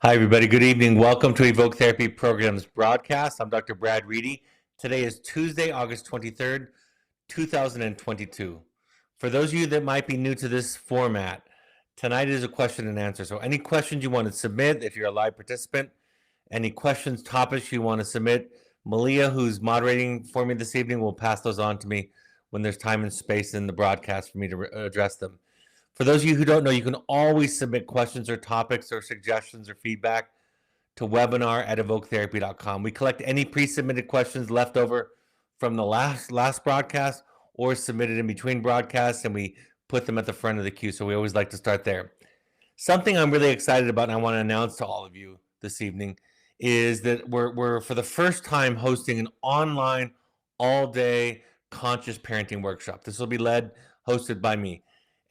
Hi, everybody. Good evening. Welcome to Evoke Therapy Programs broadcast. I'm Dr. Brad Reedy. Today is Tuesday, August 23rd, 2022. For those of you that might be new to this format, tonight is a question and answer. So any questions you want to submit, if you're a live participant, any questions, topics you want to submit, Malia, who's moderating for me this evening, will pass those on to me when there's time and space in the broadcast for me to address them. For those of you who don't know, you can always submit questions or topics or suggestions or feedback to webinar@evoketherapy.com. We collect any pre-submitted questions left over from the last broadcast or submitted in between broadcasts, and we put them at the front of the queue. So we always like to start there. Something I'm really excited about and I want to announce to all of you this evening is that we're for the first time hosting an online all-day conscious parenting workshop. This will be hosted by me.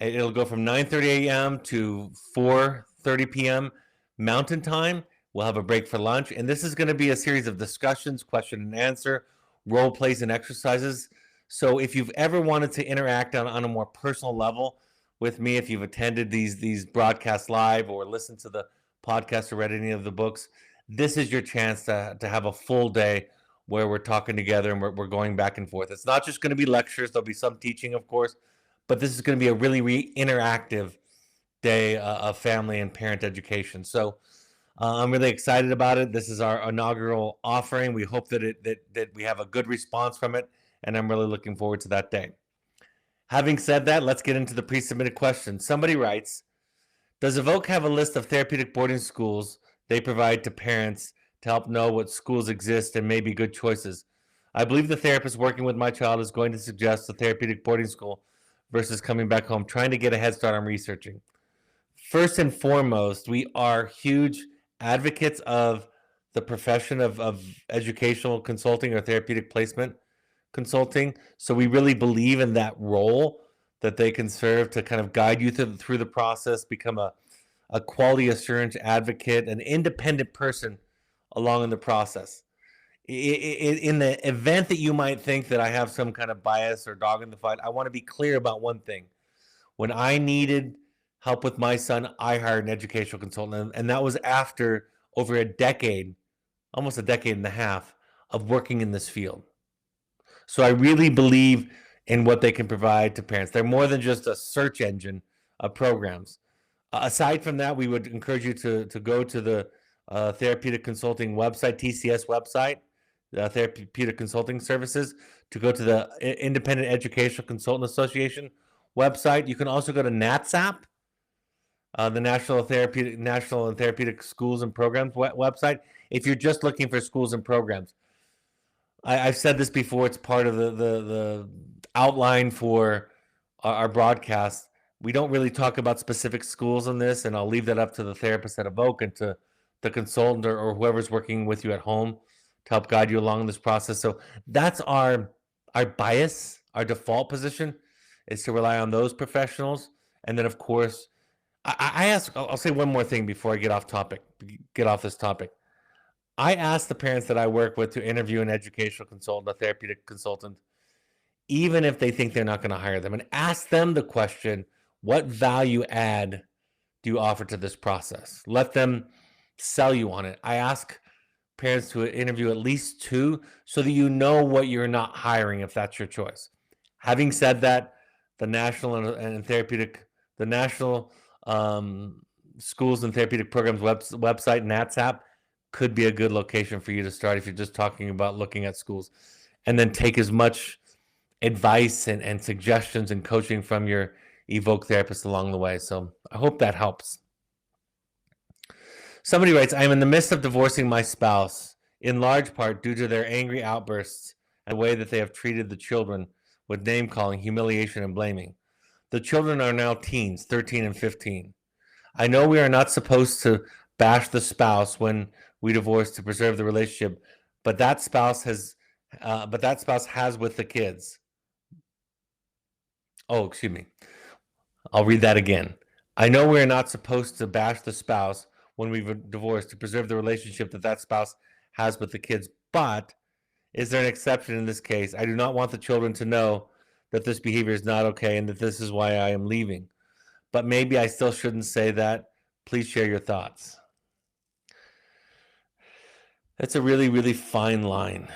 It'll go from 9:30 a.m. to 4:30 p.m. Mountain Time. We'll have a break for lunch, and this is going to be a series of discussions, question and answer, role plays, and exercises. So if you've ever wanted to interact on a more personal level with me, if you've attended these broadcasts live or listened to the podcast or read any of the books, this is your chance to have a full day where we're talking together and we're going back and forth. It's not just going to be lectures. There'll be some teaching, of course, but this is going to be a really interactive day of family and parent education. So I'm really excited about it. This is our inaugural offering. We hope that we have a good response from it, and I'm really looking forward to that day. Having said that, let's get into the pre-submitted questions. Somebody writes, does Evoke have a list of therapeutic boarding schools they provide to parents to help know what schools exist and may be good choices? I believe the therapist working with my child is going to suggest a therapeutic boarding school versus coming back home, trying to get a head start on researching. First and foremost, we are huge advocates of the profession of educational consulting or therapeutic placement consulting. So we really believe in that role that they can serve to kind of guide you through the process, become a quality assurance advocate, an independent person along in the process. In the event that you might think that I have some kind of bias or dog in the fight, I want to be clear about one thing. When I needed help with my son, I hired an educational consultant, and that was after over a decade, almost a decade and a half of working in this field. So I really believe in what they can provide to parents. They're more than just a search engine of programs. Aside from that, we would encourage you to go to the therapeutic consulting website, TCS website, Therapeutic Consulting Services, to go to the Independent Educational Consultant Association website. You can also go to NATSAP, the National and Therapeutic Schools and Programs website, if you're just looking for schools and programs. I've said this before. It's part of the outline for our broadcast. We don't really talk about specific schools in this, and I'll leave that up to the therapist at Evoke and to the consultant or whoever's working with you at home to help guide you along this process. So that's our bias, our default position is to rely on those professionals. And then, of course, I'll say one more thing before I get off this topic. I ask the parents that I work with to interview an educational consultant, a therapeutic consultant, even if they think they're not going to hire them, and ask them the question, what value add do you offer to this process? Let them sell you on it. I ask parents to interview at least 2 so that you know what you're not hiring if that's your choice. Having said that, the National Schools and Therapeutic Programs website, NATSAP, could be a good location for you to start if you're just talking about looking at schools, and then take as much advice and suggestions and coaching from your Evoke therapist along the way. So I hope that helps. Somebody writes, I am in the midst of divorcing my spouse, in large part due to their angry outbursts and the way that they have treated the children with name calling, humiliation, and blaming. The children are now teens, 13 and 15. I know we are not supposed to bash the spouse when we divorce to preserve the relationship, but that spouse has with the kids. Oh, excuse me. I'll read that again. I know we are not supposed to bash the spouse when we've divorced to preserve the relationship that spouse has with the kids, but is there an exception in this case? I do not want the children to know that this behavior is not okay and that this is why I am leaving. But maybe I still shouldn't say that. Please share your thoughts. That's a really, really fine line.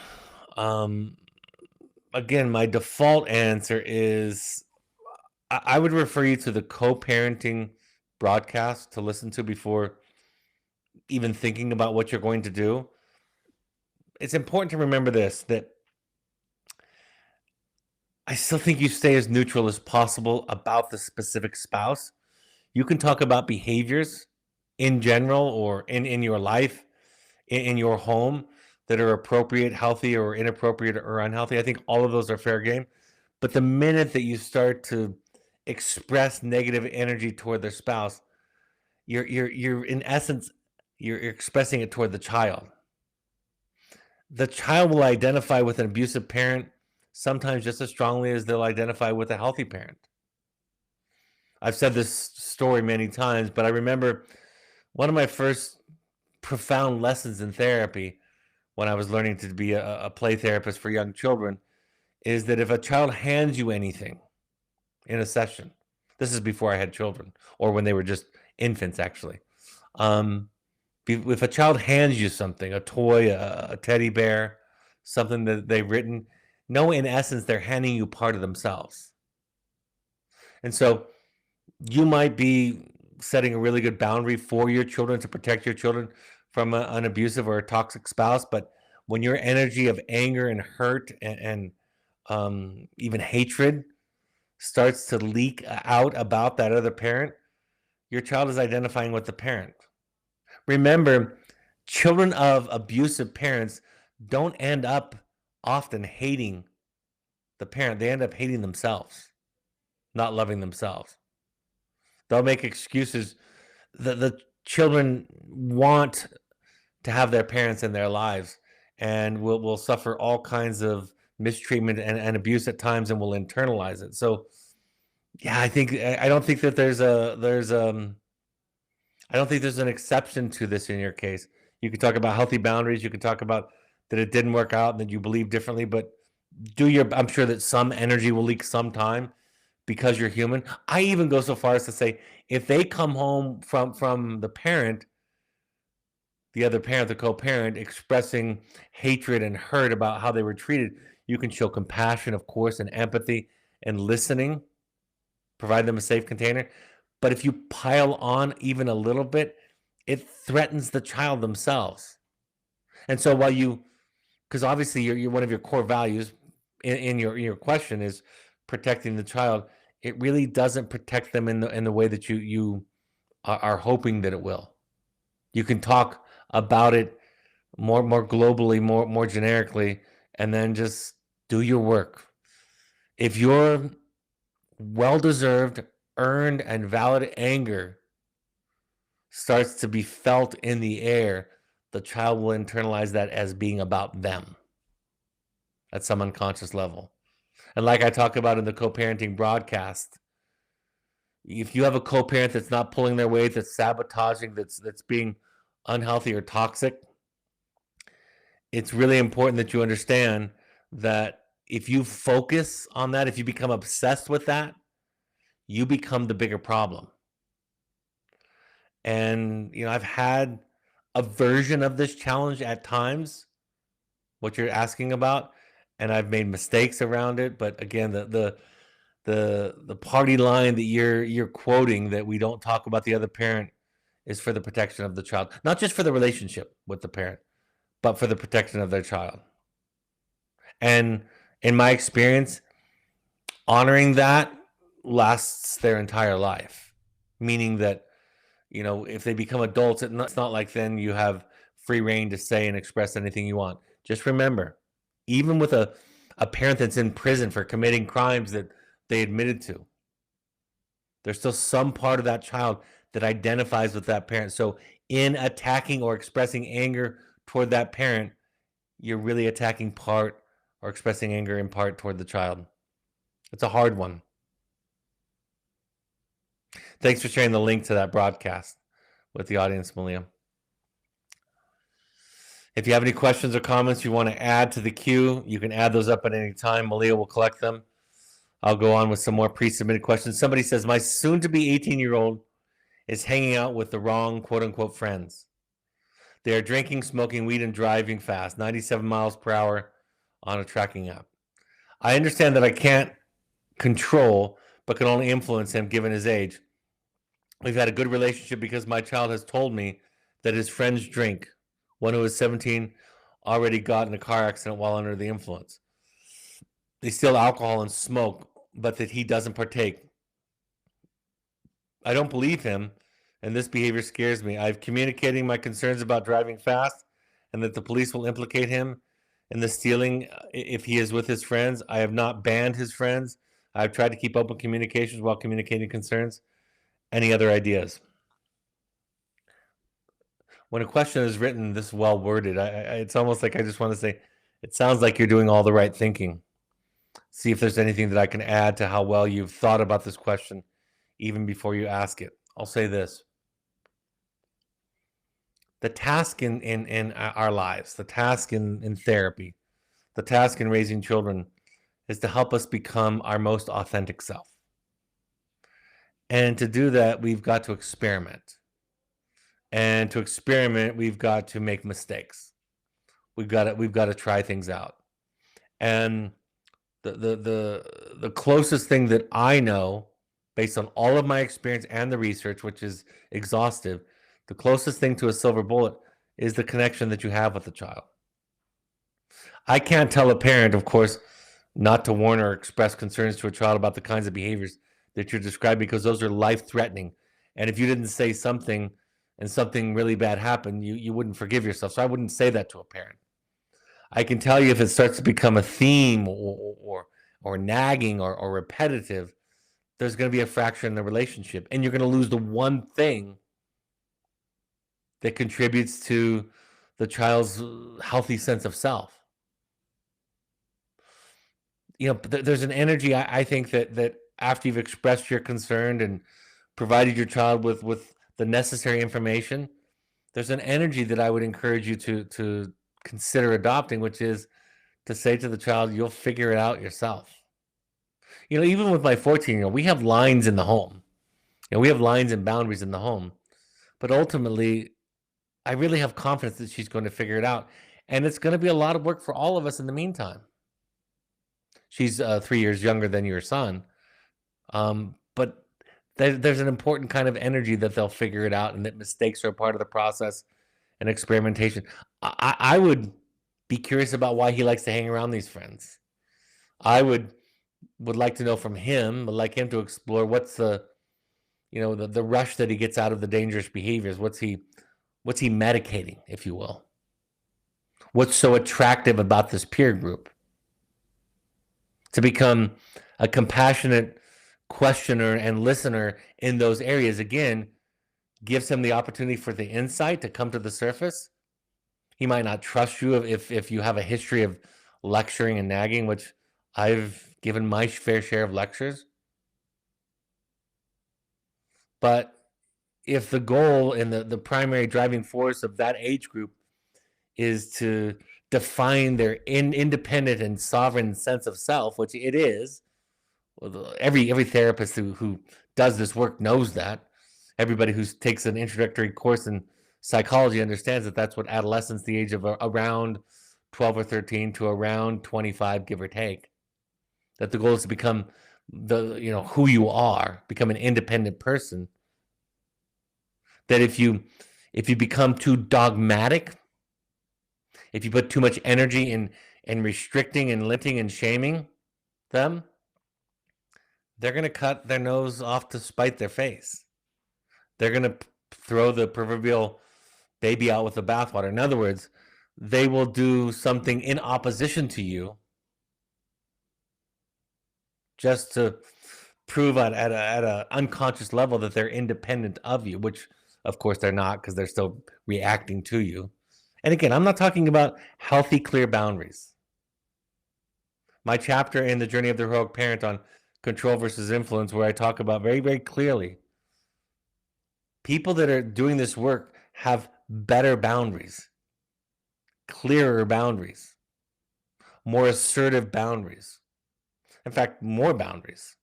Again, my default answer is I would refer you to the co-parenting broadcast to listen to before even thinking about what you're going to do. It's important to remember this, that I still think you stay as neutral as possible about the specific spouse. You can talk about behaviors in general or in your life, in your home, that are appropriate, healthy, or inappropriate or unhealthy. I think all of those are fair game. But the minute that you start to express negative energy toward their spouse, you're in essence, you're expressing it toward the child. The child will identify with an abusive parent sometimes just as strongly as they'll identify with a healthy parent. I've said this story many times, but I remember one of my first profound lessons in therapy when I was learning to be a play therapist for young children is that if a child hands you anything in a session, this is before I had children or when they were just infants, actually. If a child hands you something, a toy, a teddy bear, something that they've written, know in essence they're handing you part of themselves. And so you might be setting a really good boundary for your children to protect your children from an abusive or a toxic spouse. But when your energy of anger and hurt and even hatred starts to leak out about that other parent, your child is identifying with the parent. Remember, children of abusive parents don't end up often hating the parent. They end up hating themselves, not loving themselves. They'll make excuses. The children want to have their parents in their lives and will suffer all kinds of mistreatment and abuse at times and will internalize it. So yeah, I don't think that I don't think there's an exception to this in your case. You can talk about healthy boundaries. You can talk about that it didn't work out and that you believe differently, but I'm sure that some energy will leak sometime because you're human. I even go so far as to say, if they come home from the parent, the other parent, the co-parent, expressing hatred and hurt about how they were treated, you can show compassion, of course, and empathy and listening, provide them a safe container. But if you pile on even a little bit, it threatens the child themselves. And so because obviously you're one of your core values in your question is protecting the child, it really doesn't protect them in the way that you are hoping that it will. You can talk about it more globally, more generically, and then just do your work. If your well-deserved, earned, and valid anger starts to be felt in the air, the child will internalize that as being about them at some unconscious level. And like I talk about in the co-parenting broadcast, if you have a co-parent that's not pulling their weight, that's sabotaging, that's being unhealthy or toxic, it's really important that you understand that if you focus on that, if you become obsessed with that, you become the bigger problem. And I've had a version of this challenge at times, what you're asking about, and I've made mistakes around it. But again, the party line that you're quoting, that we don't talk about the other parent, is for the protection of the child, not just for the relationship with the parent, but for the protection of their child. And in my experience, honoring that lasts their entire life, meaning that if they become adults, it's not like then you have free reign to say and express anything you want. Just remember, even with a parent that's in prison for committing crimes that they admitted to, there's still some part of that child that identifies with that parent. So in attacking or expressing anger toward that parent, you're really attacking part or expressing anger in part toward the child. It's a hard one. Thanks for sharing the link to that broadcast with the audience, Malia. If you have any questions or comments you want to add to the queue, you can add those up at any time. Malia will collect them. I'll go on with some more pre-submitted questions. Somebody says, my soon-to-be 18-year-old is hanging out with the wrong quote-unquote friends. They are drinking, smoking weed, and driving fast, 97 miles per hour on a tracking app. I understand that I can't control, but can only influence him given his age. We've had a good relationship because my child has told me that his friends drink. One who is 17 already got in a car accident while under the influence. They steal alcohol and smoke, but that he doesn't partake. I don't believe him, and this behavior scares me. I've communicated my concerns about driving fast and that the police will implicate him in the stealing if he is with his friends. I have not banned his friends. I've tried to keep open communications while communicating concerns. Any other ideas? When a question is written this well worded, it's almost like I just want to say, it sounds like you're doing all the right thinking. See if there's anything that I can add to how well you've thought about this question even before you ask it. I'll say this. The task in our lives, the task in therapy, the task in raising children is to help us become our most authentic self. And to do that, we've got to experiment. And to experiment, we've got to make mistakes. We've got to try things out. And the closest thing that I know, based on all of my experience and the research, which is exhaustive, the closest thing to a silver bullet is the connection that you have with the child. I can't tell a parent, of course, not to warn or express concerns to a child about the kinds of behaviors that you're describing, because those are life-threatening. And if you didn't say something and something really bad happened, you wouldn't forgive yourself. So I wouldn't say that to a parent. I can tell you if it starts to become a theme or nagging or repetitive, there's going to be a fracture in the relationship, and you're going to lose the one thing that contributes to the child's healthy sense of self. You know, there's an energy, I think, that after you've expressed your concern and provided your child with the necessary information, there's an energy that I would encourage you to consider adopting, which is to say to the child, you'll figure it out yourself. You know, even with my 14-year-old, we have lines in the home. You know, we have lines and boundaries in the home. But ultimately, I really have confidence that she's going to figure it out. And it's going to be a lot of work for all of us in the meantime. She's 3 years younger than your son. But there's an important kind of energy that they'll figure it out, and that mistakes are a part of the process and experimentation. I would be curious about why he likes to hang around these friends. I would like to know from him, would like him to explore what's the rush that he gets out of the dangerous behaviors. What's he medicating, if you will? What's so attractive about this peer group? To become a compassionate questioner and listener in those areas, again, gives him the opportunity for the insight to come to the surface. He might not trust you if you have a history of lecturing and nagging, which I've given my fair share of lectures. But if the goal and the primary driving force of that age group is to define their independent and sovereign sense of self, which it is, every therapist who does this work knows that. Everybody who takes an introductory course in psychology understands that that's what adolescence, the age of around 12 or 13 to around 25, give or take. That the goal is to become who you are, become an independent person. That if you become too dogmatic, if you put too much energy in restricting and limiting and shaming them, they're going to cut their nose off to spite their face. They're going to throw the proverbial baby out with the bathwater. In other words, they will do something in opposition to you just to prove at an unconscious level that they're independent of you, which of course they're not, because they're still reacting to you. And again, I'm not talking about healthy, clear boundaries. My chapter in The Journey of the Heroic Parent on control versus influence, where I talk about very, very clearly, people that are doing this work have better boundaries, clearer boundaries, more assertive boundaries. In fact, more boundaries.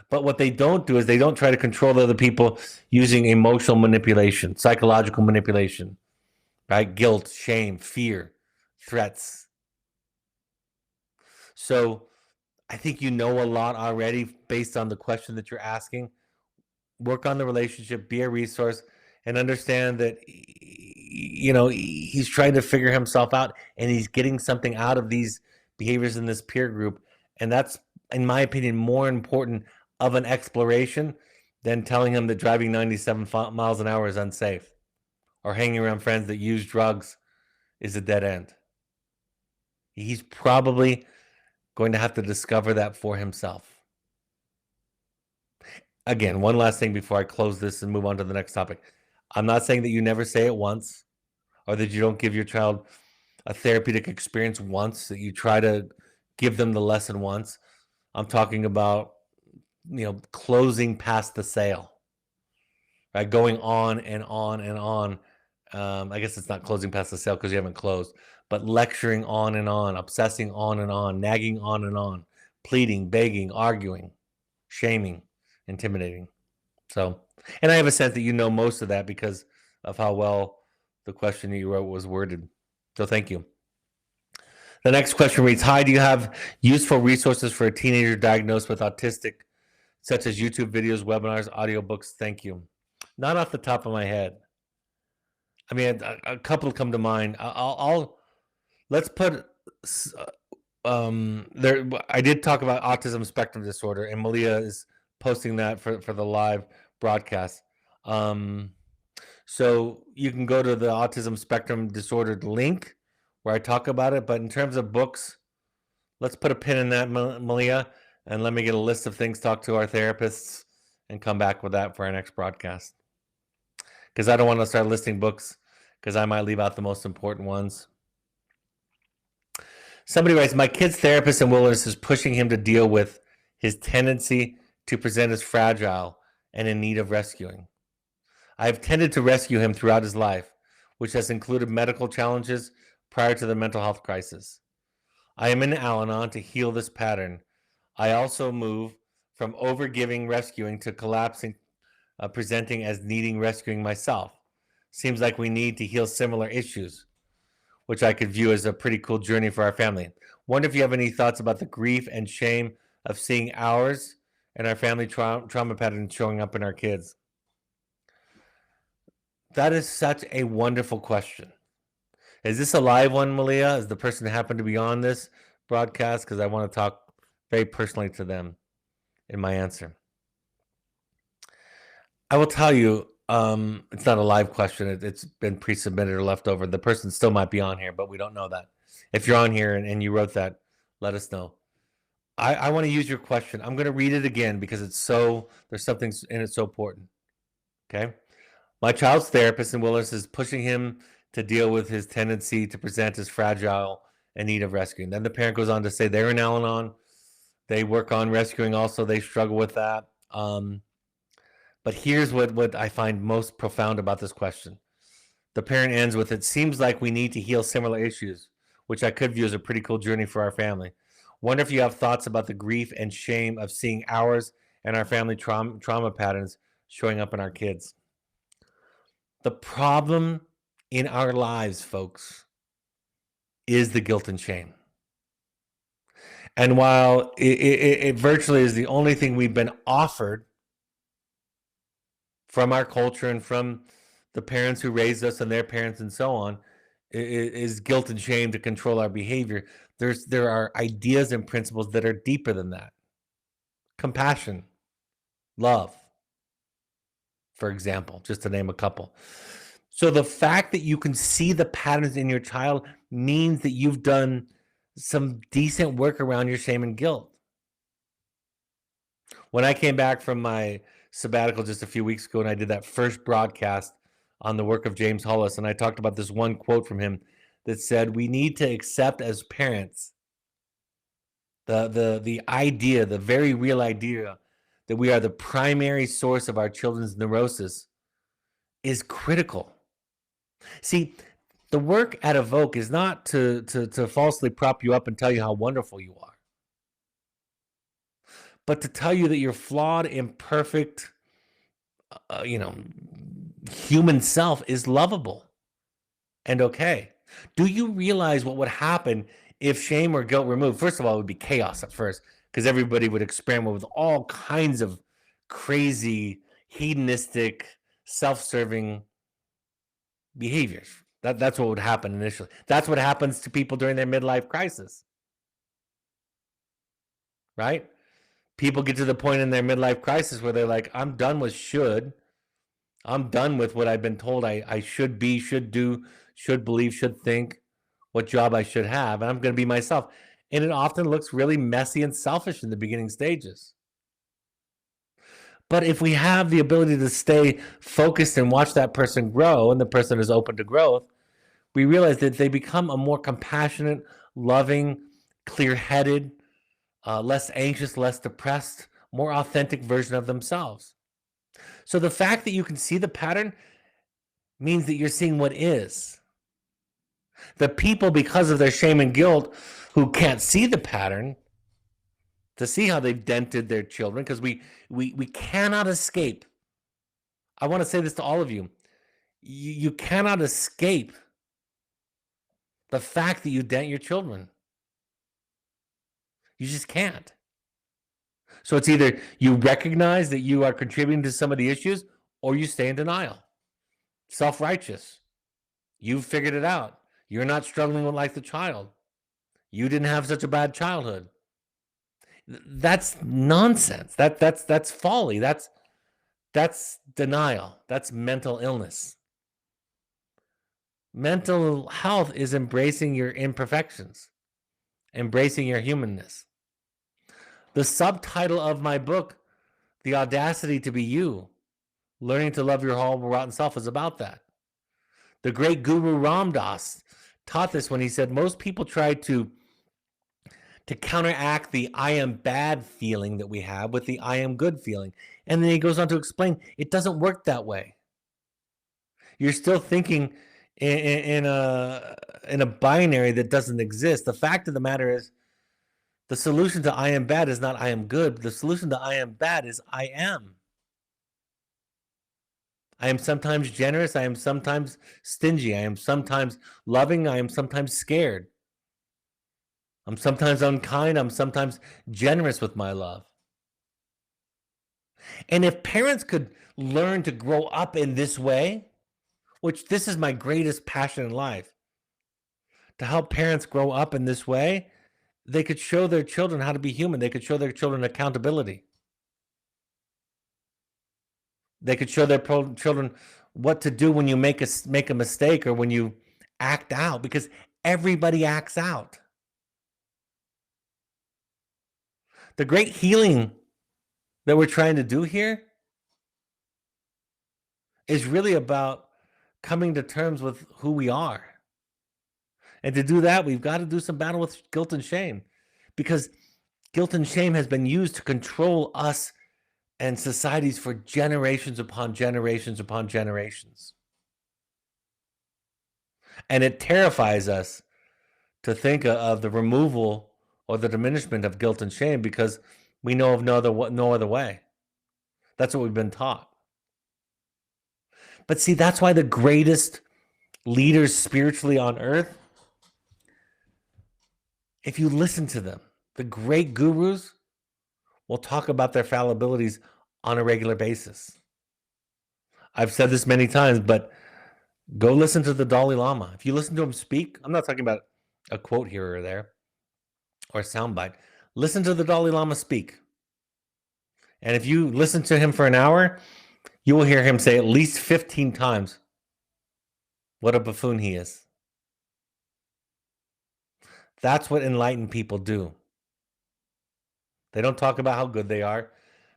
But what they don't do is they don't try to control other people using emotional manipulation, psychological manipulation, right? Guilt, shame, fear, threats. So I think you know a lot already based on the question that you're asking. Work on the relationship, be a resource, and understand that he's trying to figure himself out, and he's getting something out of these behaviors in this peer group, and that's, in my opinion, more important of an exploration than telling him that driving 97 miles an hour is unsafe, or hanging around friends that use drugs is a dead end. He's probably going to have to discover that for himself. Again, one last thing before I close this and move on to the next topic. I'm not saying that you never say it once, or that you don't give your child a therapeutic experience once, that you try to give them the lesson once. I'm talking about, closing past the sale, right? Going on and on and on. I guess it's not closing past the sale because you haven't closed, but lecturing on and on, obsessing on and on, nagging on and on, pleading, begging, arguing, shaming, intimidating. So, and I have a sense that you know most of that because of how well the question that you wrote was worded. So thank you. The next question reads, hi, do you have useful resources for a teenager diagnosed with autistic, such as YouTube videos, webinars, audiobooks? Thank you. Not off the top of my head. I mean, a couple come to mind. Let's put there. I did talk about autism spectrum disorder, and Malia is posting that for the live broadcast. So you can go to the autism spectrum disordered link where I talk about it. But in terms of books, let's put a pin in that, Malia, and let me get a list of things, talk to our therapists, and come back with that for our next broadcast. Because I don't want to start listing books because I might leave out the most important ones. Somebody writes, my kid's therapist in wilderness is pushing him to deal with his tendency to present as fragile and in need of rescuing. I have tended to rescue him throughout his life, which has included medical challenges prior to the mental health crisis. I am in Al-Anon to heal this pattern. I also move from overgiving rescuing to collapsing, presenting as needing rescuing myself. Seems like we need to heal similar issues, which I could view as a pretty cool journey for our family. Wonder if you have any thoughts about the grief and shame of seeing ours and our family trauma patterns showing up in our kids. That is such a wonderful question. Is this a live one, Malia? Is the person who happened to be on this broadcast? Because I want to talk very personally to them in my answer. I will tell you, it's not a live question. It's been pre-submitted or left over. The person still might be on here, but we don't know that. If you're on here and you wrote that, let us know. I want to use your question. I'm going to read it again because there's something in it so important. Okay. My child's therapist in wilderness is pushing him to deal with his tendency to present as fragile and need of rescuing. Then the parent goes on to say they're in Al-Anon. They work on rescuing also. They struggle with that. But here's what I find most profound about this question. The parent ends with, it seems like we need to heal similar issues, which I could view as a pretty cool journey for our family. Wonder if you have thoughts about the grief and shame of seeing ours and our family trauma patterns showing up in our kids. The problem in our lives, folks, is the guilt and shame. And while it virtually is the only thing we've been offered from our culture and from the parents who raised us and their parents and so on, is guilt and shame to control our behavior. There are ideas and principles that are deeper than that. Compassion, love, for example, just to name a couple. So the fact that you can see the patterns in your child means that you've done some decent work around your shame and guilt. When I came back from my sabbatical just a few weeks ago and I did that first broadcast on the work of James Hollis, and I talked about this one quote from him that said, we need to accept as parents the idea, the very real idea that we are the primary source of our children's neurosis is critical. See, the work at Evoke is not to falsely prop you up and tell you how wonderful you are, But to tell you that your flawed, imperfect, human self is lovable and okay. Do you realize what would happen if shame or guilt removed? First of all, it would be chaos at first because everybody would experiment with all kinds of crazy, hedonistic, self-serving behaviors. That's what would happen initially. That's what happens to people during their midlife crisis, right? People get to the point in their midlife crisis where they're like, I'm done with should. I'm done with what I've been told I should be, should do, should believe, should think, what job I should have, and I'm going to be myself. And it often looks really messy and selfish in the beginning stages. But if we have the ability to stay focused and watch that person grow, and the person is open to growth, we realize that they become a more compassionate, loving, clear-headed, less anxious, less depressed, more authentic version of themselves. So the fact that you can see the pattern means that you're seeing what is. The people, because of their shame and guilt, who can't see the pattern, to see how they've dented their children, because we cannot escape. I want to say this to all of you. You cannot escape the fact that you dent your children. You just can't. So it's either you recognize that you are contributing to some of the issues, or you stay in denial. Self-righteous. You've figured it out. You're not struggling with like the child. You didn't have such a bad childhood. That's nonsense. That's folly. That's denial. That's mental illness. Mental health is embracing your imperfections, embracing your humanness. The subtitle of my book, The Audacity to Be You, Learning to Love Your Horrible Rotten Self, is about that. The great Guru Ram Dass taught this when he said most people try to counteract the I am bad feeling that we have with the I am good feeling. And then he goes on to explain it doesn't work that way. You're still thinking in a binary that doesn't exist. The fact of the matter is the solution to I am bad is not I am good. The solution to I am bad is I am. I am sometimes generous. I am sometimes stingy. I am sometimes loving. I am sometimes scared. I'm sometimes unkind. I'm sometimes generous with my love. And if parents could learn to grow up in this way, which this is my greatest passion in life, to help parents grow up in this way, they could show their children how to be human. They could show their children accountability. They could show their children what to do when you make a mistake or when you act out, because everybody acts out. The great healing that we're trying to do here is really about coming to terms with who we are. And to do that, we've got to do some battle with guilt and shame, because guilt and shame has been used to control us and societies for generations upon generations upon generations. And it terrifies us to think of the removal or the diminishment of guilt and shame, because we know of no other way. That's what we've been taught. But see, that's why the greatest leaders spiritually on earth, if you listen to them, the great gurus will talk about their fallibilities on a regular basis. I've said this many times, but go listen to the Dalai Lama. If you listen to him speak, I'm not talking about a quote here or there or a soundbite. Listen to the Dalai Lama speak. And if you listen to him for an hour, you will hear him say at least 15 times what a buffoon he is. That's what enlightened people do. They don't talk about how good they are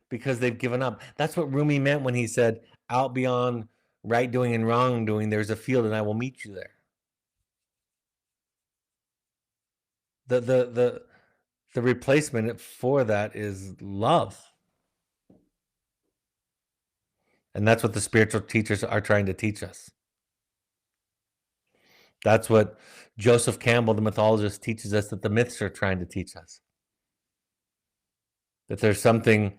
because they've given up. That's what Rumi meant when he said, out beyond right doing and wrong doing, there's a field and I will meet you there. The replacement for that is love. And that's what the spiritual teachers are trying to teach us. That's what Joseph Campbell, the mythologist, teaches us, that the myths are trying to teach us. that there's something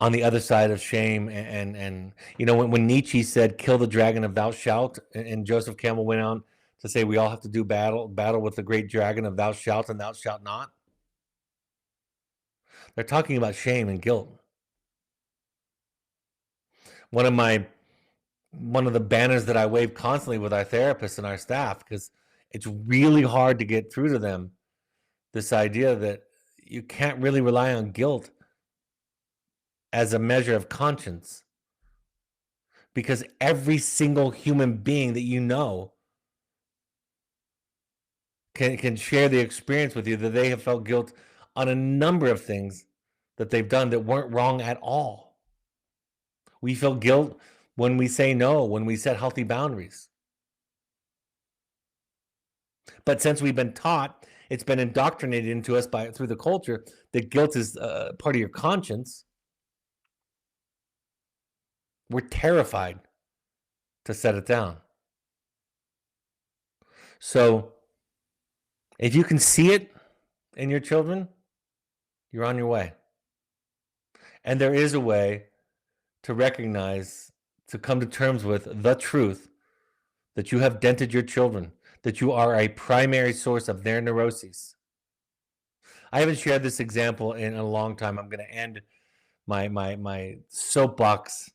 on the other side of shame. And you know, when Nietzsche said, kill the dragon of thou shalt, and Joseph Campbell went on to say, we all have to do battle with the great dragon of thou shalt and thou shalt not. They're talking about shame and guilt. One of the banners that I wave constantly with our therapists and our staff, because it's really hard to get through to them, this idea that you can't really rely on guilt as a measure of conscience, because every single human being that you know can share the experience with you that they have felt guilt on a number of things that they've done that weren't wrong at all. We feel guilt when we say no, when we set healthy boundaries. But since we've been taught, it's been indoctrinated into us through the culture that guilt is part of your conscience. We're terrified to set it down. So if you can see it in your children, you're on your way. And there is a way to recognize, to come to terms with the truth that you have dented your children, that you are a primary source of their neuroses. I haven't shared this example in a long time. I'm going to end my soapbox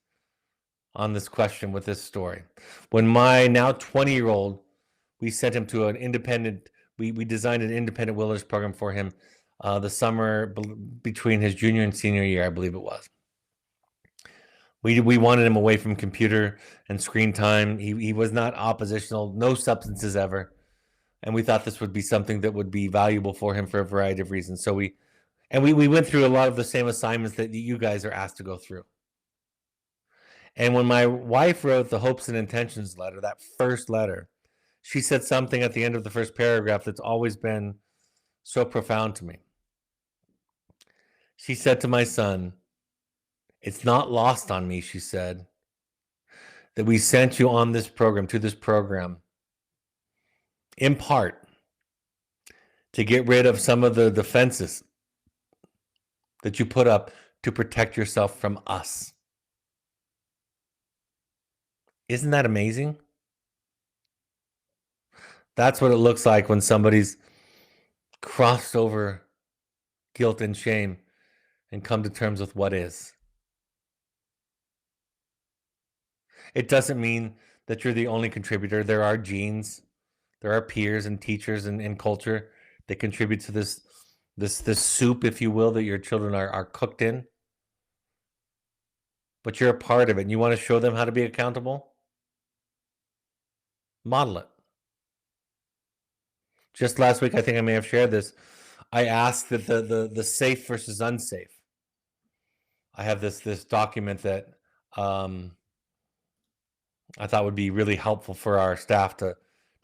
on this question with this story. When my now 20-year-old, we sent him to an independent, we designed an independent wilderness program for him the summer between his junior and senior year, I believe it was. We wanted him away from computer and screen time. He was not oppositional, no substances ever. And we thought this would be something that would be valuable for him for a variety of reasons. So we went through a lot of the same assignments that you guys are asked to go through. And when my wife wrote the hopes and intentions letter, that first letter, she said something at the end of the first paragraph that's always been so profound to me. She said to my son, "It's not lost on me," she said, "that we sent you on this program, to this program, in part to get rid of some of the defenses that you put up to protect yourself from us." Isn't that amazing? That's what it looks like when somebody's crossed over guilt and shame and come to terms with what is. It doesn't mean that you're the only contributor. There are genes, there are peers and teachers and culture that contribute to this soup, if you will, that your children are cooked in. But you're a part of it, and you want to show them how to be accountable? Model it. Just last week, I think I may have shared this. I asked that the safe versus unsafe. I have this document that I thought would be really helpful for our staff to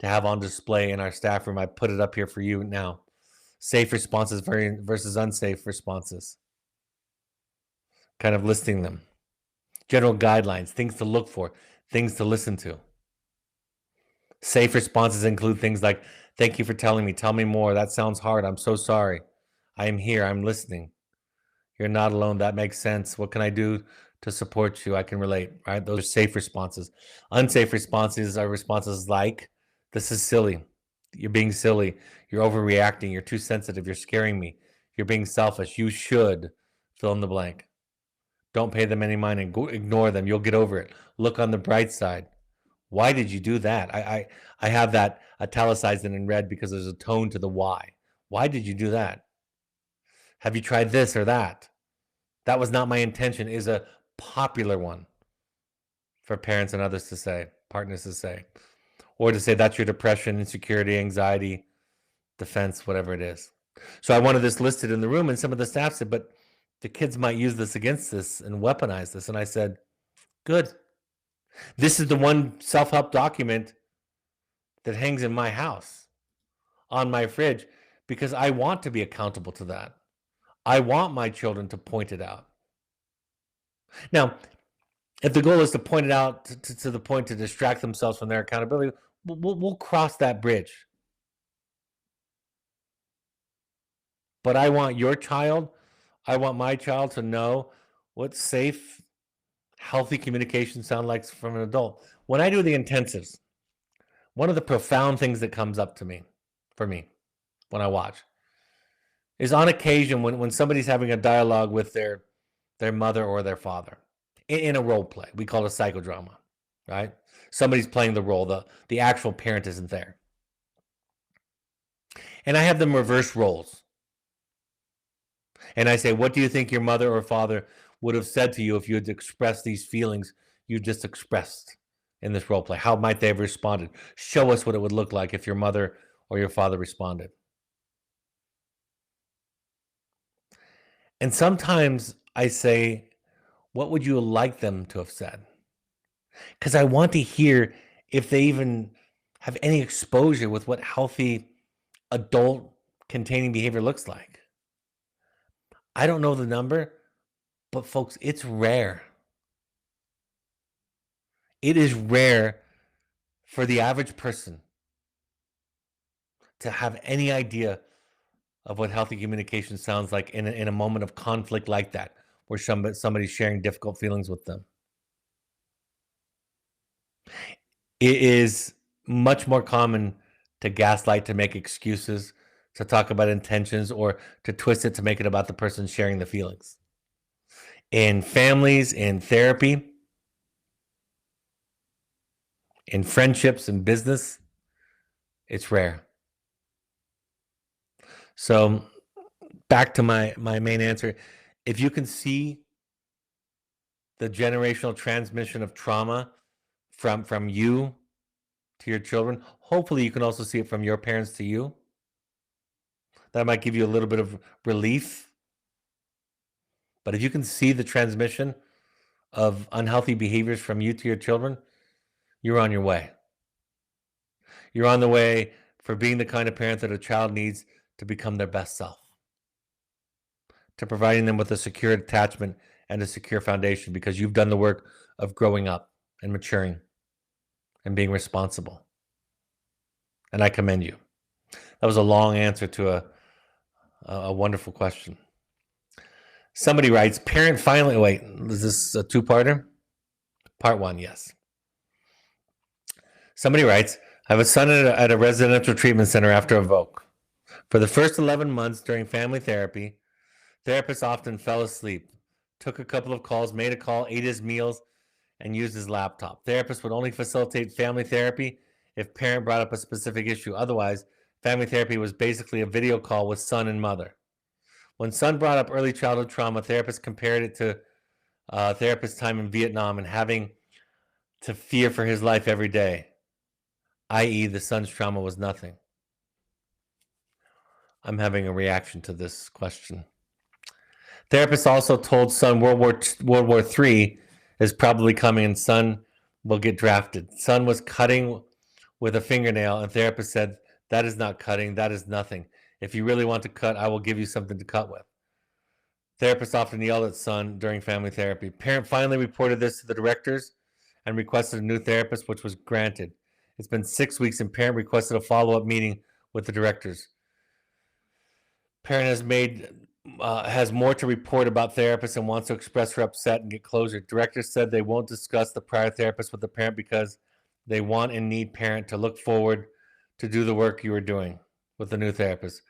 have on display in our staff room. I put it up here for you now. Safe responses versus unsafe responses. Kind of listing them. General guidelines, things to look for, things to listen to. Safe responses include things like, "Thank you for telling me. Tell me more. That sounds hard. I'm so sorry. I am here. I'm listening. You're not alone. That makes sense. What can I do to support you? I can relate," right? Those are safe responses. Unsafe responses are responses like, "This is silly. You're being silly. You're overreacting. You're too sensitive. You're scaring me. You're being selfish. You should," fill in the blank. Don't pay them any mind and ignore them. You'll get over it. Look on the bright side. Why did you do that? I have that italicized and in red because there's a tone to the why. Why did you do that? Have you tried this or that? That was not my intention is a popular one for parents and others to say, partners to say, or to say that's your depression, insecurity, anxiety, defense, whatever it is. So I wanted this listed in the room, and some of the staff said, "But the kids might use this against this and weaponize this." And I said, "Good. This is the one self-help document that hangs in my house on my fridge because I want to be accountable to that. I want my children to point it out." Now, if the goal is to point it out to the point to distract themselves from their accountability, we'll cross that bridge. But I want your child I want my child to know what safe, healthy communication sounds like from an adult. When I do the intensives, one of the profound things that comes up to me, for me, when I watch, is on occasion when somebody's having a dialogue with their mother or their father in a role play. We call it a psychodrama, right? Somebody's playing the role. The actual parent isn't there. And I have them reverse roles. And I say, what do you think your mother or father would have said to you if you had expressed these feelings you just expressed in this role play? How might they have responded? Show us what it would look like if your mother or your father responded. And sometimes I say, what would you like them to have said? Because I want to hear if they even have any exposure with what healthy adult containing behavior looks like. I don't know the number, but folks, it's rare. It is rare for the average person to have any idea of what healthy communication sounds like in a moment of conflict like that, where somebody's sharing difficult feelings with them. It is much more common to gaslight, to make excuses, to talk about intentions, or to twist it to make it about the person sharing the feelings. In families, in therapy, in friendships, in business, it's rare. So back to my main answer. If you can see the generational transmission of trauma from you to your children, hopefully you can also see it from your parents to you. That might give you a little bit of relief. But if you can see the transmission of unhealthy behaviors from you to your children, you're on your way. You're on the way for being the kind of parent that a child needs to become their best self, to providing them with a secure attachment and a secure foundation, because you've done the work of growing up and maturing and being responsible. And I commend you. That was a long answer to a wonderful question. Somebody writes, parent finally, wait, is this a two-parter? Part one, yes. Somebody writes, I have a son at a residential treatment center after Evoke. For the first 11 months during family therapy, therapist often fell asleep, took a couple of calls, made a call, ate his meals, and used his laptop. Therapist would only facilitate family therapy if parent brought up a specific issue. Otherwise, family therapy was basically a video call with son and mother. When son brought up early childhood trauma, therapist compared it to therapist time in Vietnam and having to fear for his life every day, i.e., the son's trauma was nothing. I'm having a reaction to this question. Therapist also told son World War III is probably coming and son will get drafted. Son was cutting with a fingernail and therapist said, that is not cutting, that is nothing. If you really want to cut, I will give you something to cut with. Therapist often yelled at son during family therapy. Parent finally reported this to the directors and requested a new therapist, which was granted. It's been 6 weeks and parent requested a follow-up meeting with the directors. Parent has more to report about therapist and wants to express her upset and get closure. Directors said they won't discuss the prior therapist with the parent because they want and need parent to look forward to do the work you are doing with the new therapist.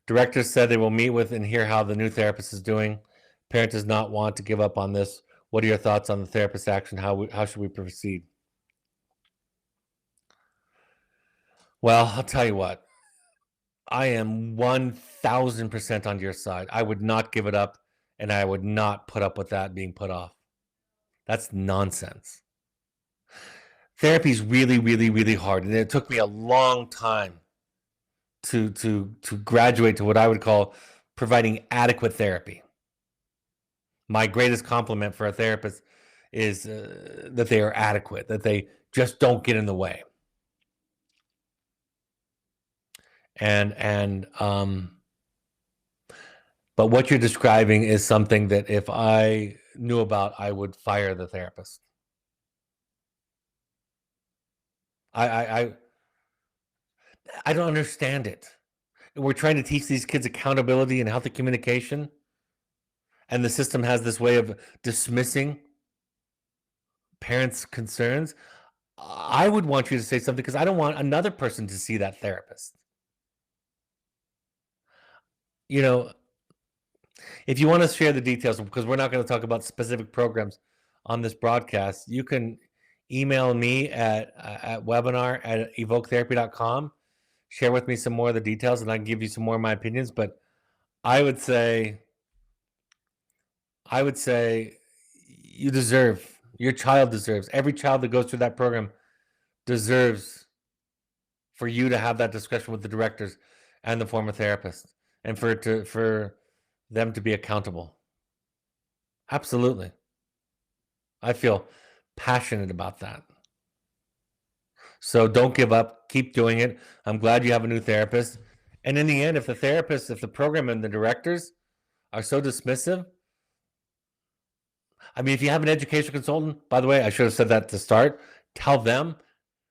Directors said they will meet with and hear how the new therapist is doing. Parent does not want to give up on this. What are your thoughts on the therapist's action? How should we proceed? Well, I'll tell you what. I am 1000% on your side. I would not give it up, and I would not put up with that being put off. That's nonsense. Therapy is really, really, really hard, and it took me a long time to graduate to what I would call providing adequate therapy. My greatest compliment for a therapist is that they are adequate, that they just don't get in the way. But what you're describing is something that if I knew about, I would fire the therapist. I don't understand it. We're trying to teach these kids accountability and healthy communication. and the system has this way of dismissing parents' concerns, I would want you to say something, because I don't want another person to see that therapist. You know, if you want to share the details, because we're not going to talk about specific programs on this broadcast, you can email me at webinar@evoketherapy.com. Share with me some more of the details, and I can give you some more of my opinions. But I would say you deserve, your child deserves, every child that goes through that program deserves for you to have that discussion with the directors and the former therapist, and for them to be accountable. Absolutely. I feel passionate about that. So don't give up. Keep doing it. I'm glad you have a new therapist. And in the end, if the program and the directors are so dismissive, I mean, if you have an education consultant, by the way, I should have said that to start, tell them,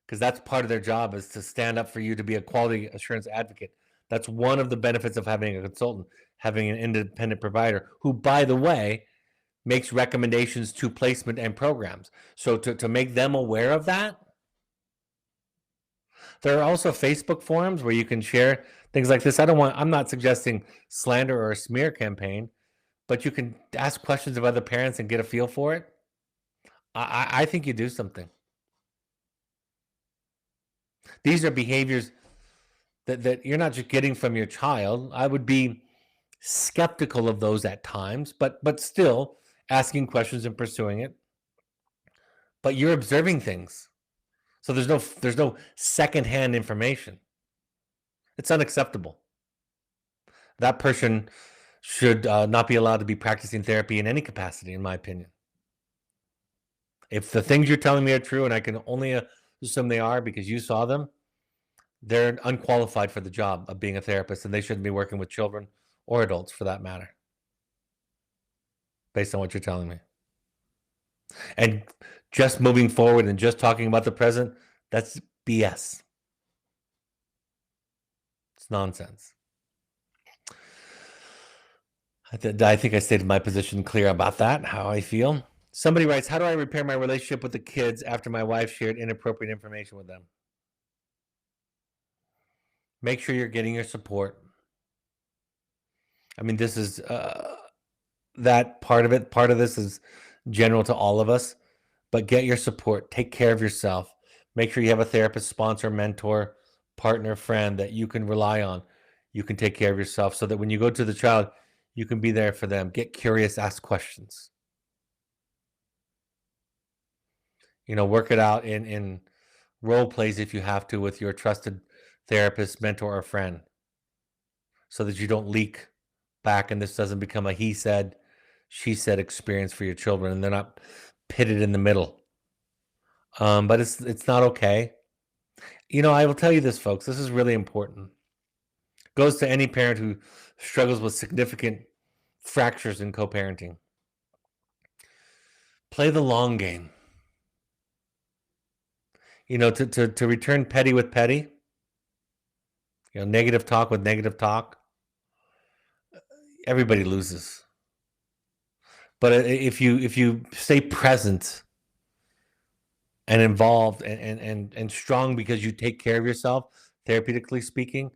because that's part of their job, is to stand up for you, to be a quality assurance advocate. That's one of the benefits of having a consultant, having an independent provider who, by the way, makes recommendations to placement and programs. So to make them aware of that. There are also Facebook forums where you can share things like this. I'm not suggesting slander or a smear campaign, but you can ask questions of other parents and get a feel for it. I think you do something. These are behaviors that you're not just getting from your child. I would be skeptical of those at times, but still asking questions and pursuing it. But you're observing things. So there's no secondhand information. It's unacceptable. That person should not be allowed to be practicing therapy in any capacity, in my opinion. If the things you're telling me are true, and I can only assume they are because you saw them, they're unqualified for the job of being a therapist, and they shouldn't be working with children or adults for that matter, based on what you're telling me. And just moving forward and just talking about the present, that's BS. It's nonsense. I think I stated my position clear about that, how I feel. Somebody writes, how do I repair my relationship with the kids after my wife shared inappropriate information with them? Make sure you're getting your support. I mean, this is that part of it. Part of this is general to all of us, but get your support. Take care of yourself. Make sure you have a therapist, sponsor, mentor, partner, friend that you can rely on. You can take care of yourself so that when you go to the child, you can be there for them. Get curious, ask questions. Work it out in role plays if you have to with your trusted therapist, mentor, or friend, so that you don't leak back and this doesn't become a he said, she said experience for your children, and they're not pitted in the middle. But it's not okay. I will tell you this, folks. This is really important. Goes to any parent who struggles with significant fractures in co-parenting. Play the long game. To return petty with petty, negative talk with negative talk, everybody loses. But if you stay present and involved and strong because you take care of yourself, therapeutically speaking,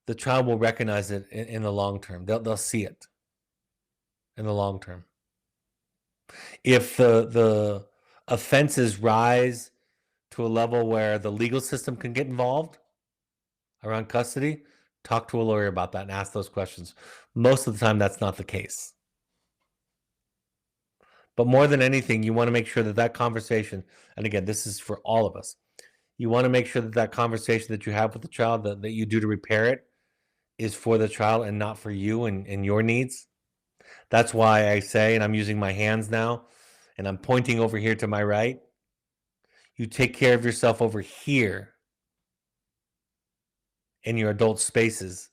the child will recognize it in the long term. They'll see it in the long term. If the offenses rise to a level where the legal system can get involved around custody, talk to a lawyer about that and ask those questions. Most of the time, that's not the case. But more than anything, you want to make sure that conversation, and again, this is for all of us, you want to make sure that conversation that you have with the child, that you do to repair it, is for the child and not for you and your needs. That's why I say, and I'm using my hands now, and I'm pointing over here to my right, you take care of yourself over here in your adult spaces,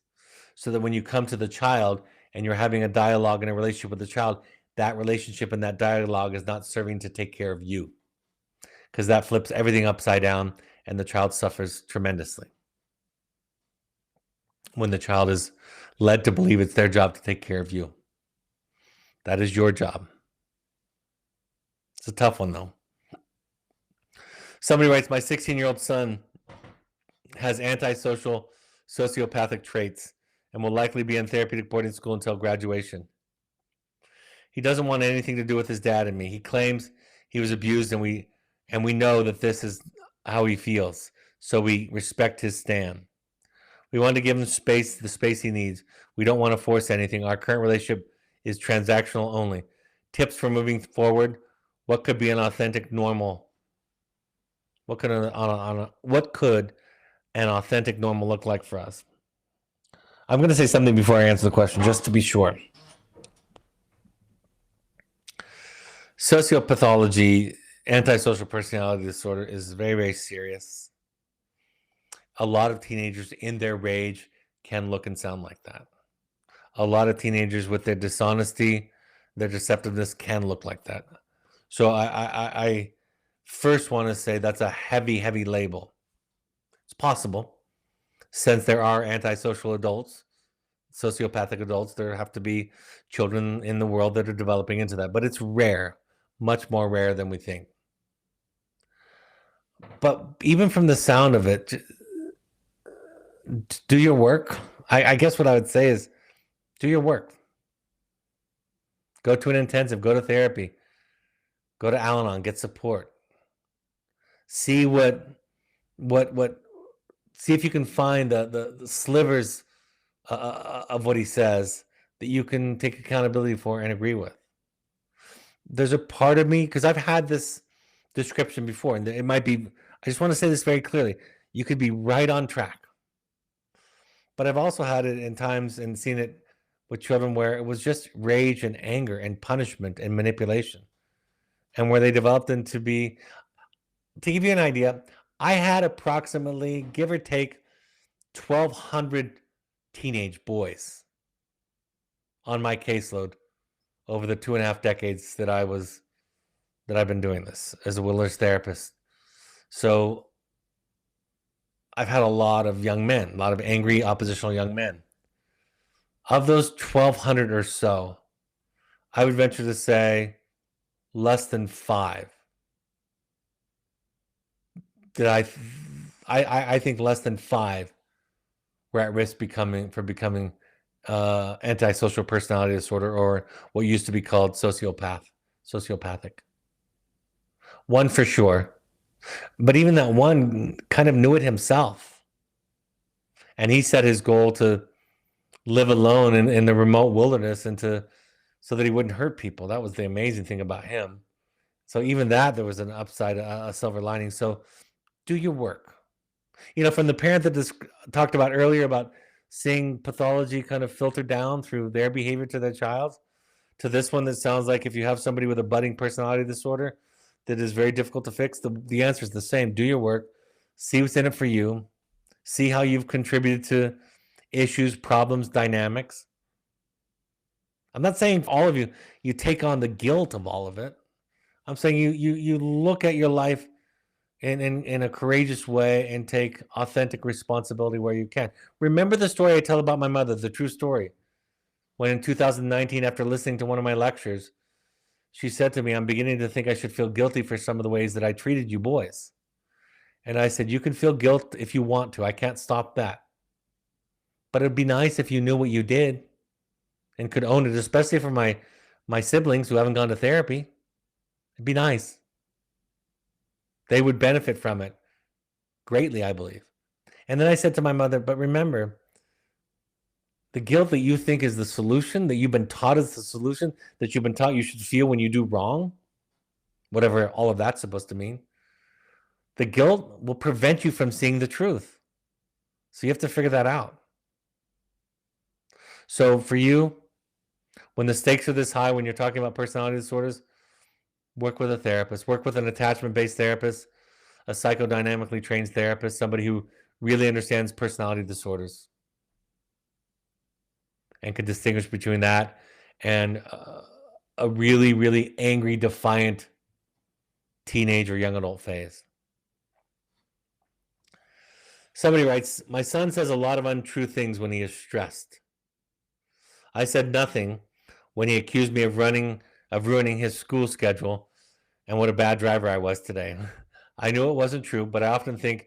so that when you come to the child and you're having a dialogue and a relationship with the child, that relationship and that dialogue is not serving to take care of you, because that flips everything upside down and the child suffers tremendously when the child is led to believe it's their job to take care of you. That is your job. It's a tough one, though. Somebody writes, my 16-year-old son has antisocial sociopathic traits and will likely be in therapeutic boarding school until graduation. He doesn't want anything to do with his dad and me. He claims he was abused, and we know that this is how he feels. So we respect his stand. We want to give him the space he needs. We don't want to force anything. Our current relationship is transactional only. Tips for moving forward. What could be an authentic normal? What could an authentic normal look like for us? I'm going to say something before I answer the question, just to be sure. Sociopathology, antisocial personality disorder, is very, very serious. A lot of teenagers in their rage can look and sound like that. A lot of teenagers with their dishonesty, their deceptiveness can look like that. So I first want to say that's a heavy, heavy label. It's possible, since there are antisocial adults, sociopathic adults, there have to be children in the world that are developing into that. But it's rare, much more rare than we think. But even from the sound of it, do your work. I guess what I would say is do your work. Go to an intensive, go to therapy, go to Al-Anon, get support. See see if you can find the slivers of what he says that you can take accountability for and agree with. There's a part of me, because I've had this description before, and it might be, I just want to say this very clearly, you could be right on track. But I've also had it in times and seen it with children where it was just rage and anger and punishment and manipulation, and where they developed into be, to give you an idea, I had approximately, give or take, 1,200 teenage boys on my caseload over the 2.5 decades that I've been doing this as a wilderness therapist. So I've had a lot of young men, a lot of angry oppositional young men. Of those 1,200 or so, I would venture to say less than 5 did I think less than 5 were at risk for becoming antisocial personality disorder, or what used to be called sociopathic. One for sure. But even that one kind of knew it himself. And he set his goal to live alone in the remote wilderness and so that he wouldn't hurt people. That was the amazing thing about him. So even that, there was an upside, a silver lining. So do your work. From the parent that talked about earlier about seeing pathology kind of filter down through their behavior to their child, to this one that sounds like if you have somebody with a budding personality disorder that is very difficult to fix, the answer is the same. Do your work. See what's in it for you. See how you've contributed to issues, problems, dynamics. I'm not saying all of you take on the guilt of all of it. I'm saying you look at your life in a courageous way and take authentic responsibility where you can. Remember the story I tell about my mother, the true story. When in 2019, after listening to one of my lectures, she said to me, I'm beginning to think I should feel guilty for some of the ways that I treated you boys. And I said, you can feel guilt if you want to. I can't stop that. But it'd be nice if you knew what you did and could own it, especially for my siblings who haven't gone to therapy. It'd be nice. They would benefit from it greatly, I believe. And then I said to my mother, but remember, the guilt that you think is the solution, that you've been taught is the solution, that you've been taught you should feel when you do wrong, whatever all of that's supposed to mean, the guilt will prevent you from seeing the truth. So you have to figure that out. So for you, when the stakes are this high, when you're talking about personality disorders, work with a therapist, work with an attachment-based therapist, a psychodynamically trained therapist, somebody who really understands personality disorders and can distinguish between that and a really, really angry, defiant teenage or young adult phase. Somebody writes, my son says a lot of untrue things when he is stressed. I said nothing when he accused me of ruining his school schedule and what a bad driver I was today. I knew it wasn't true, but often he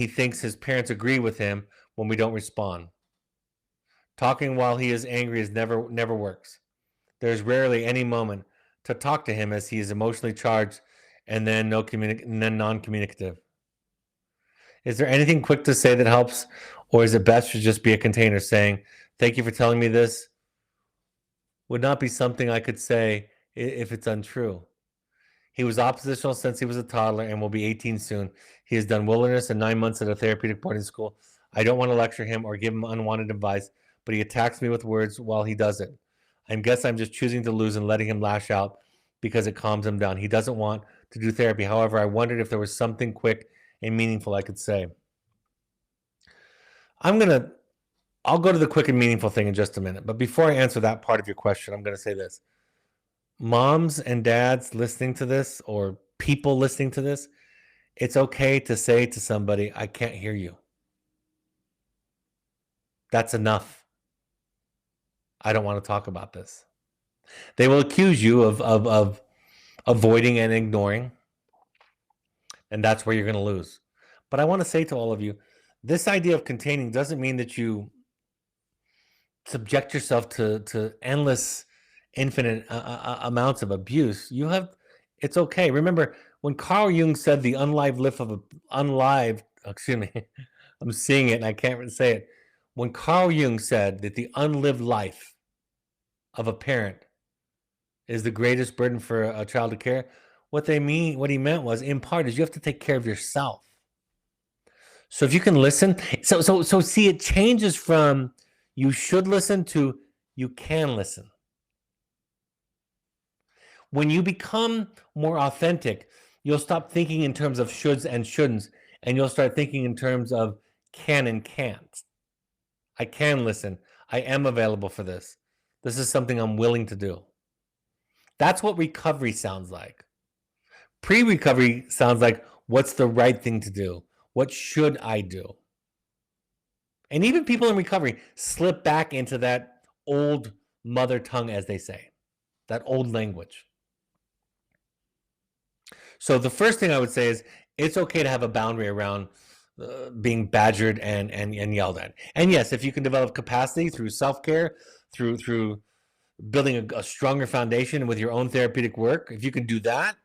thinks his parents agree with him when we don't respond. Talking while he is angry never works. There's rarely any moment to talk to him as he is emotionally charged and then non-communicative. Is there anything quick to say that helps, or is it best to just be a container saying, "Thank you for telling me this"? Would not be something I could say if it's untrue. He was oppositional since he was a toddler and will be 18 soon. He has done wilderness and 9 months at a therapeutic boarding school. I don't want to lecture him or give him unwanted advice, but he attacks me with words while he does it. I guess I'm just choosing to lose and letting him lash out because it calms him down. He doesn't want to do therapy. However, I wondered if there was something quick and meaningful I could say. I'll go to the quick and meaningful thing in just a minute. But before I answer that part of your question, I'm going to say this. Moms and dads listening to this, or people listening to this, it's okay to say to somebody, "I can't hear you." That's enough. I don't want to talk about this. They will accuse you of avoiding and ignoring, and that's where you're going to lose. But I want to say to all of you, this idea of containing doesn't mean that you subject yourself to endless, infinite amounts of abuse. It's okay. Remember when Carl Jung said the excuse me, I'm seeing it and I can't say it. When Carl Jung said that the unlived life of a parent is the greatest burden for a child to care, what he meant was, in part, is you have to take care of yourself. So if you can listen, so see, it changes from you should listen to you can listen. When you become more authentic, you'll stop thinking in terms of shoulds and shouldn'ts, and you'll start thinking in terms of can and can't. I can listen. I am available for this. This is something I'm willing to do. That's what recovery sounds like. Pre-recovery sounds like, what's the right thing to do? What should I do? And even people in recovery slip back into that old mother tongue, as they say, that old language. So the first thing I would say is it's okay to have a boundary around being badgered and yelled at. And yes, if you can develop capacity through self-care, through building a stronger foundation with your own therapeutic work, if you can do that,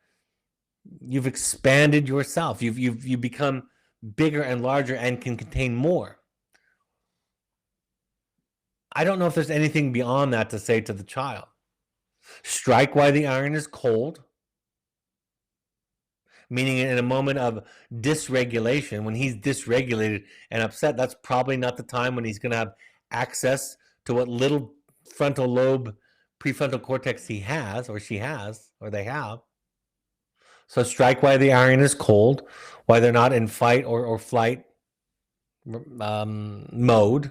you've expanded yourself. You've become bigger and larger and can contain more. I don't know if there's anything beyond that to say to the child. Strike while the iron is cold, meaning in a moment of dysregulation, when he's dysregulated and upset, that's probably not the time when he's going to have access to what little frontal lobe, prefrontal cortex he has, or she has, or they have. So strike while the iron is cold, while they're not in fight or flight mode.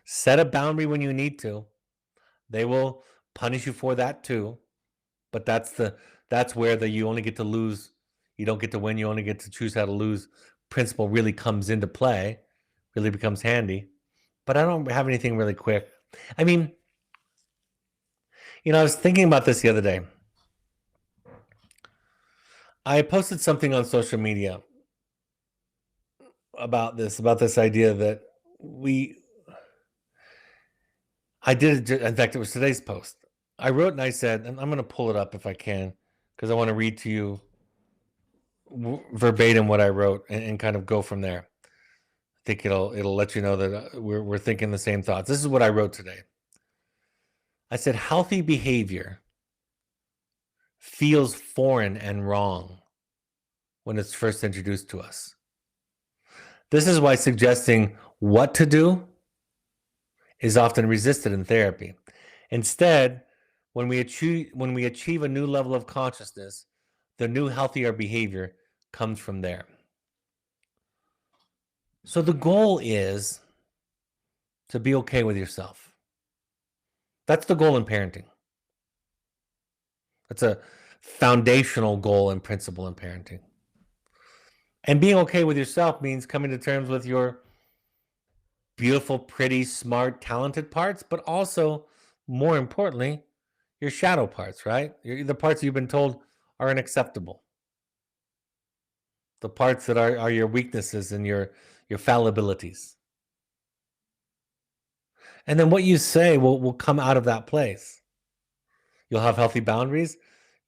Set a boundary when you need to. They will punish you for that too. But that's where you only get to lose. You don't get to win. You only get to choose how to lose. Principle really comes into play, really becomes handy. But I don't have anything really quick. I mean, I was thinking about this the other day. I posted something on social media about this idea that I did it. In fact, it was today's post. I wrote and I said, and I'm going to pull it up if I can, because I want to read to you verbatim what I wrote and kind of go from there. I think it'll let you know that we're thinking the same thoughts. This is what I wrote today. I said, healthy behavior feels foreign and wrong when it's first introduced to us. This is why suggesting what to do is often resisted in therapy. Instead, when we achieve a new level of consciousness, the new healthier behavior comes from there. So the goal is to be okay with yourself. That's the goal in parenting. That's a foundational goal and principle in parenting. And being okay with yourself means coming to terms with your beautiful, pretty, smart, talented parts, but also, more importantly, your shadow parts, right? The parts you've been told are unacceptable. The parts that are your weaknesses and your fallibilities. And then what you say will come out of that place. You'll have healthy boundaries.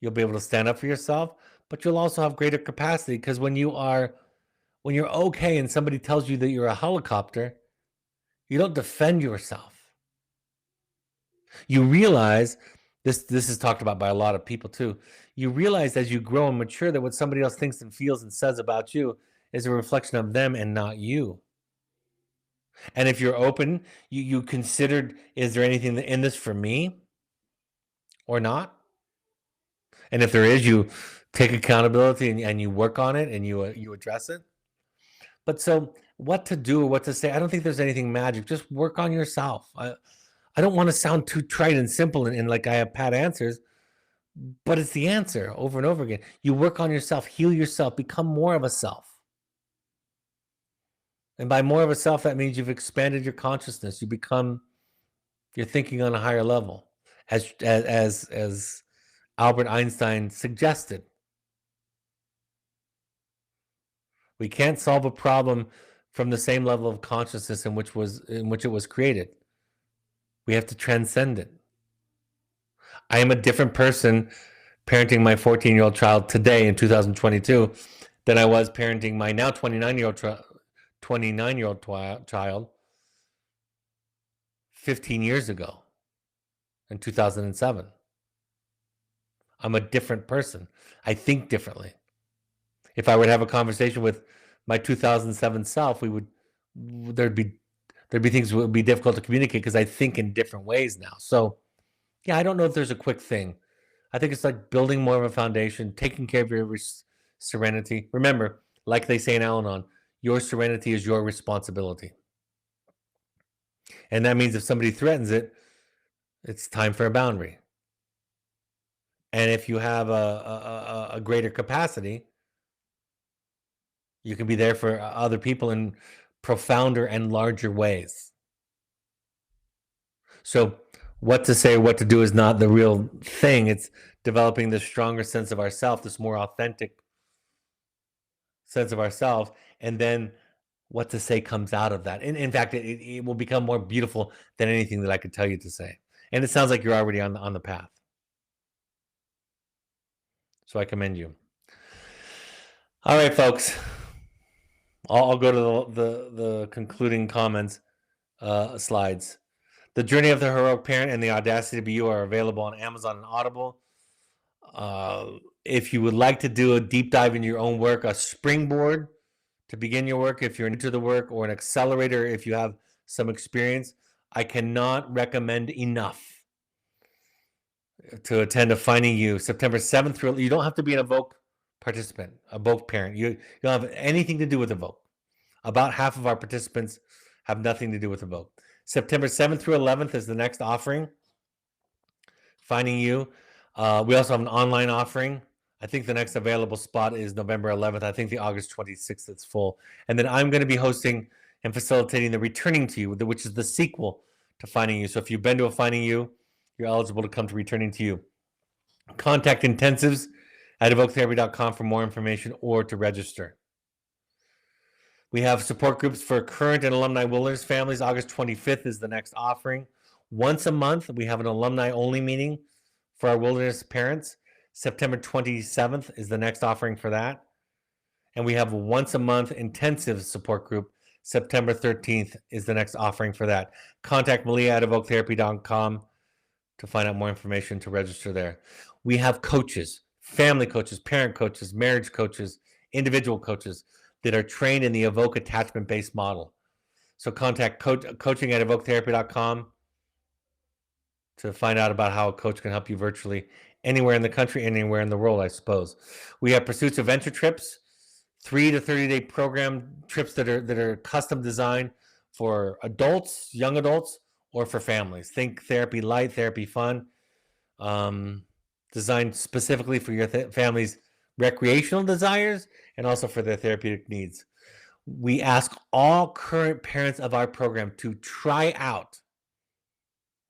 You'll be able to stand up for yourself, but you'll also have greater capacity because when you're okay and somebody tells you that you're a helicopter, you don't defend yourself. You realize this is talked about by a lot of people too. You realize as you grow and mature that what somebody else thinks and feels and says about you is a reflection of them and not you. And if you're open, you considered, is there anything in this for me or not? And if there is, you take accountability and you work on it and you address it. But so what to do or what to say, I don't think there's anything magic. Just work on yourself. I don't want to sound too trite and simple and like I have pat answers, but it's the answer over and over again. You work on yourself, heal yourself, become more of a self. And by more of a self, that means you've expanded your consciousness. You're thinking on a higher level, as Albert Einstein suggested. We can't solve a problem from the same level of consciousness in which it was created. We have to transcend it. I am a different person parenting my 14-year-old child today in 2022 than I was parenting my now 29-year-old child 15 years ago in 2007. I'm a different person. I think differently. If I would have a conversation with my 2007 self, there'd be things that would be difficult to communicate because I think in different ways now. So, yeah, I don't know if there's a quick thing. I think it's like building more of a foundation, taking care of your serenity. Remember, like they say in Al-Anon, your serenity is your responsibility. And that means if somebody threatens it, it's time for a boundary. And if you have a greater capacity, you can be there for other people in profounder and larger ways. So what to say, what to do is not the real thing. It's developing this stronger sense of ourself, this more authentic sense of ourselves. And then what to say comes out of that. And in fact, it will become more beautiful than anything that I could tell you to say. And it sounds like you're already on the path. So I commend you. All right, folks. I'll go to the concluding comments slides. The Journey of the Heroic Parent and the Audacity to Be You are available on Amazon and Audible. If you would like to do a deep dive into your own work, a springboard to begin your work if you're new to the work, or an accelerator if you have some experience, I cannot recommend enough to attend a Finding You September 7th through. You don't have to be an Evoke participant, Evoke parent. You don't have anything to do with Evoke. About half of our participants have nothing to do with Evoke. September 7th through 11th is the next offering, Finding You. We also have an online offering. I think the next available spot is November 11th. I think the August 26th is full. And then I'm going to be hosting and facilitating the Returning to You, which is the sequel to Finding You. So if you've been to a Finding You, you're eligible to come to Returning to You. Contact intensives at evoketherapy.com for more information or to register. We have support groups for current and alumni wilderness families. August 25th is the next offering. Once a month, we have an alumni-only meeting for our wilderness parents. September 27th is the next offering for that. And we have a once-a-month intensive support group. September 13th is the next offering for that. Contact Malia at evoketherapy.com to find out more information to register there. We have coaches, family coaches, parent coaches, marriage coaches, individual coaches that are trained in the Evoke attachment-based model. So contact coaching at evoketherapy.com to find out about how a coach can help you virtually anywhere in the country, anywhere in the world, I suppose. We have Pursuits Adventure trips, 3 to 30-day program trips that are custom designed for adults, young adults, or for families. Think therapy light, therapy fun, designed specifically for your family's recreational desires and also for their therapeutic needs. we ask all current parents of our program to try out,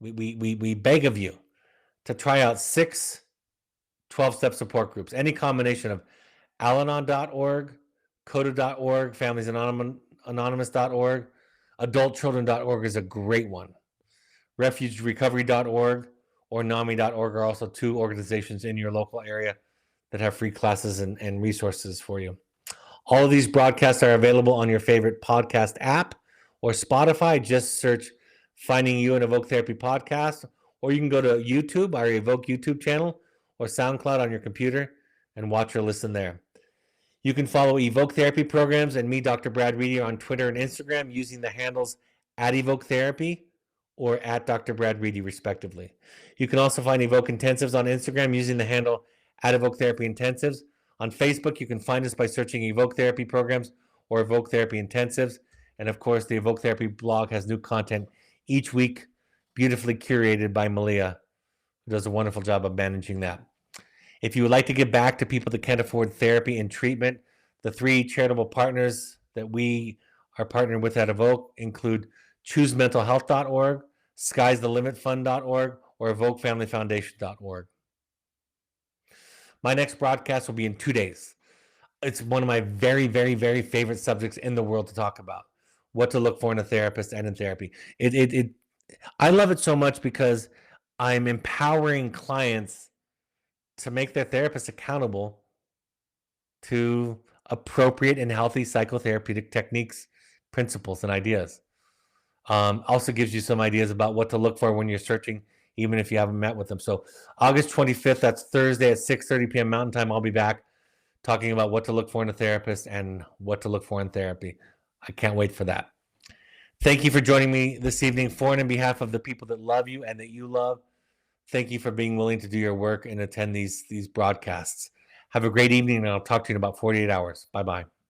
we beg of you to try out 6 12-step support groups, any combination of Al-Anon.org, CODA.org, FamiliesAnonymous.org, AdultChildren.org is a great one. RefugeRecovery.org or NAMI.org are also 2 organizations in your local area that have free classes and resources for you. All of these broadcasts are available on your favorite podcast app or Spotify. Just search Finding You an Evoke Therapy Podcast, or you can go to YouTube, our Evoke YouTube channel, or SoundCloud on your computer and watch or listen there. You can follow Evoke Therapy Programs and me, Dr. Brad Reedy, on Twitter and Instagram using the handles @Evoke Therapy or @Dr. Brad Reedy, respectively. You can also find Evoke Intensives on Instagram using the handle @Evoke Therapy Intensives. On Facebook, you can find us by searching Evoke Therapy Programs or Evoke Therapy Intensives. And of course, the Evoke Therapy blog has new content each week, beautifully curated by Malia, who does a wonderful job of managing that. If you would like to give back to people that can't afford therapy and treatment, the 3 charitable partners that we are partnered with at Evoke include ChooseMentalHealth.org, Sky'sTheLimitFund.org, or EvokeFamilyFoundation.org. My next broadcast will be in 2 days. It's one of my very, very, very favorite subjects in the world to talk about. What to look for in a therapist and in therapy. I love it so much because I'm empowering clients to make their therapists accountable to appropriate and healthy psychotherapeutic techniques, principles, and ideas. Also gives you some ideas about what to look for when you're searching, even if you haven't met with them. So August 25th, that's Thursday at 6:30 p.m. Mountain Time, I'll be back talking about what to look for in a therapist and what to look for in therapy. I can't wait for that. Thank you for joining me this evening for and on behalf of the people that love you and that you love. Thank you for being willing to do your work and attend these broadcasts. Have a great evening, and I'll talk to you in about 48 hours. Bye-bye.